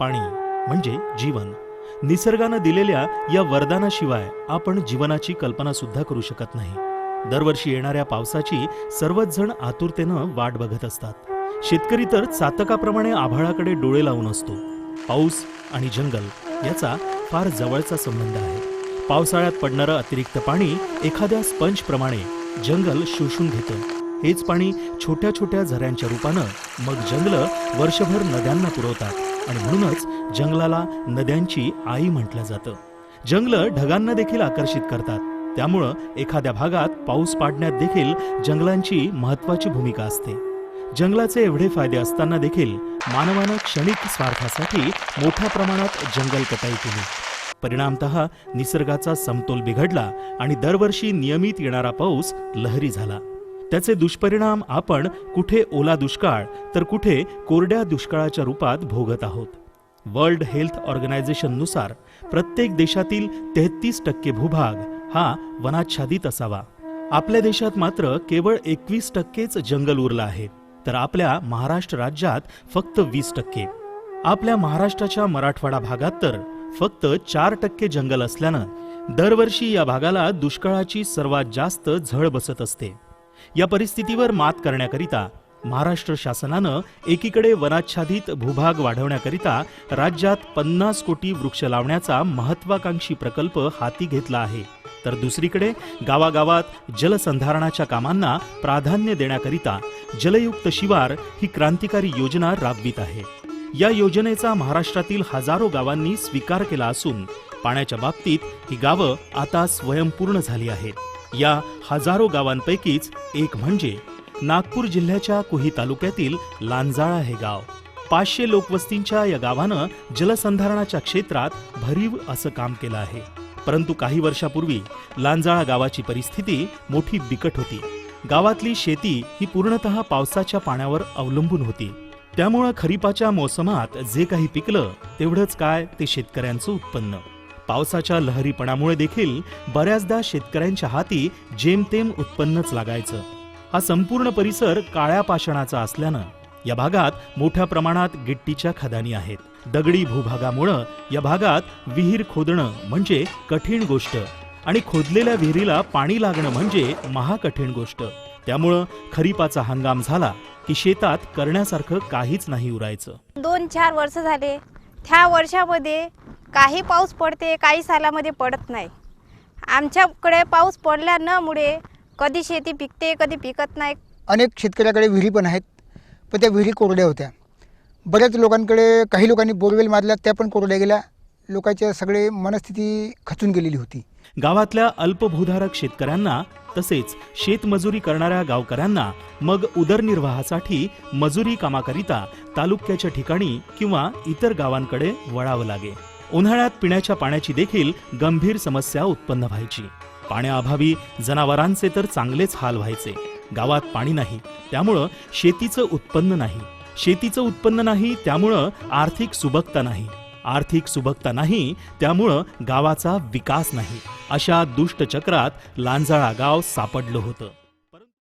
पाणी म्हणजे जीवन. निसर्गानं दिलेल्या या वरदानाशिवाय आपण जीवनाची कल्पना सुद्धा करू शकत नाही. दरवर्षी येणाऱ्या पावसाची सर्वच जण आतुरतेनं वाट बघत असतात. शेतकरी तर चातकाप्रमाणे आभाळाकडे डोळे लावून असतो. पाऊस आणि जंगल याचा फार जवळचा संबंध आहे. पावसाळ्यात पडणारं अतिरिक्त पाणी एखाद्या स्पंजप्रमाणे जंगल शोषून घेतं. हेच पाणी छोट्या छोट्या झऱ्यांच्या रूपानं मग जंगलं वर्षभर नद्यांना पुरवतात आणि म्हणूनच जंगलाला नद्यांची आई म्हटलं जातं. जंगलं ढगांना देखील आकर्षित करतात. त्यामुळं एखाद्या भागात पाऊस पाडण्यात देखील जंगलांची महत्त्वाची भूमिका असते. जंगलाचे एवढे फायदे असताना देखील मानवानं क्षणिक स्वार्थासाठी मोठ्या प्रमाणात जंगल कटाई केली. परिणामतः निसर्गाचा समतोल बिघडला आणि दरवर्षी नियमित येणारा पाऊस लहरी झाला. त्याचे दुष्परिणाम आपण कुठे ओला दुष्काळ तर कुठे कोरड्या दुष्काळाच्या रूपात भोगत आहोत. वर्ल्ड हेल्थ ऑर्गनायझेशननुसार प्रत्येक देशातील 33% भूभाग हा वनाच्छादित असावा. आपल्या देशात मात्र केवळ 21%च जंगल उरलं आहे, तर आपल्या महाराष्ट्र राज्यात फक्त 20%. आपल्या महाराष्ट्राच्या मराठवाडा भागात तर फक्त 4% जंगल असल्यानं दरवर्षी या भागाला दुष्काळाची सर्वात जास्त झळ बसत असते. या परिस्थितीवर मात करण्याकरिता महाराष्ट्र शासनानं एकीकडे वनाच्छादित भूभाग वाढवण्याकरिता राज्यात 50 कोटी वृक्ष लावण्याचा महत्वाकांक्षी प्रकल्प हाती घेतला आहे, तर दुसरीकडे गावागावात जलसंधारणाच्या कामांना प्राधान्य देण्याकरिता जलयुक्त शिवार ही क्रांतिकारी योजना राबवित आहे. या योजनेचा महाराष्ट्रातील हजारो गावांनी स्वीकार केला असून पाण्याच्या बाबतीत ही गावं आता स्वयंपूर्ण झाली आहेत. या हजारो गावांपैकीच एक म्हणजे नागपूर जिल्ह्याच्या कुही तालुक्यातील लांजाळा हे गाव. 500 लोकवस्तींच्या या गावानं जलसंधारणाच्या क्षेत्रात भरीव असं काम केलं आहे. परंतु काही वर्षापूर्वी लांजाळा गावाची परिस्थिती मोठी बिकट होती. गावातली शेती ही पूर्णतः पावसाच्या पाण्यावर अवलंबून होती. त्यामुळं खरीपाच्या मोसमात जे काही पिकलं तेवढंच काय ते शेतकऱ्यांचं उत्पन्न. पावसाच्या लहरीपणामुळे देखील बऱ्याचदा शेतकऱ्यांच्या हाती जेमतेम उत्पन्नच लागायचं. हा संपूर्ण परिसर काळ्या पाषाणाचा असल्यानं या भागात मोठ्या प्रमाणात गिट्टीच्या खदानी आहेत. दगडी भूभागामुळं या भागात विहीर खोदणं म्हणजे कठीण गोष्ट आणि खोदलेल्या विहिरीला पाणी लागणं म्हणजे महाकठीण गोष्ट. त्यामुळं खरीपाचा हंगाम झाला की शेतात करण्यासारखं काहीच नाही उरायचं. 2-4 वर्ष झाले. त्या वर्षामध्ये काही पाऊस पडते, काही सालामध्ये पडत नाही. आमच्याकडे पाऊस पडल्या न मुळे कधी शेती पिकते, कधी पिकत नाही. अनेक शेतकऱ्याकडे विहिरी पण आहेत, पण त्या विहिरी कोरड्या होत्या. बऱ्याच लोकांकडे काही लोकांनी बोरवेल मारल्या, त्या पण कोरड्या गेल्या. लोकांच्या सगळे मनस्थिती खचून गेलेली होती. गावातल्या अल्पभूधारक शेतकऱ्यांना तसेच शेतमजुरी करणाऱ्या गावकऱ्यांना मग उदरनिर्वाहासाठी मजुरी कामाकरिता तालुक्याच्या ठिकाणी किंवा इतर गावांकडे वळावं लागे. उन्हाळ्यात पिण्याच्या पाण्याची देखील गंभीर समस्या उत्पन्न व्हायची. पाण्याअभावी जनावरांचे तर चांगलेच हाल व्हायचे. गावात पाणी नाही, त्यामुळं शेतीचं उत्पन्न नाही. शेतीचं उत्पन्न नाही, त्यामुळं आर्थिक सुबकता नाही. आर्थिक सुबकता नाही, त्यामुळं गावाचा विकास नाही. अशा दुष्ट चक्रात लांजाळा गाव सापडलं होतं.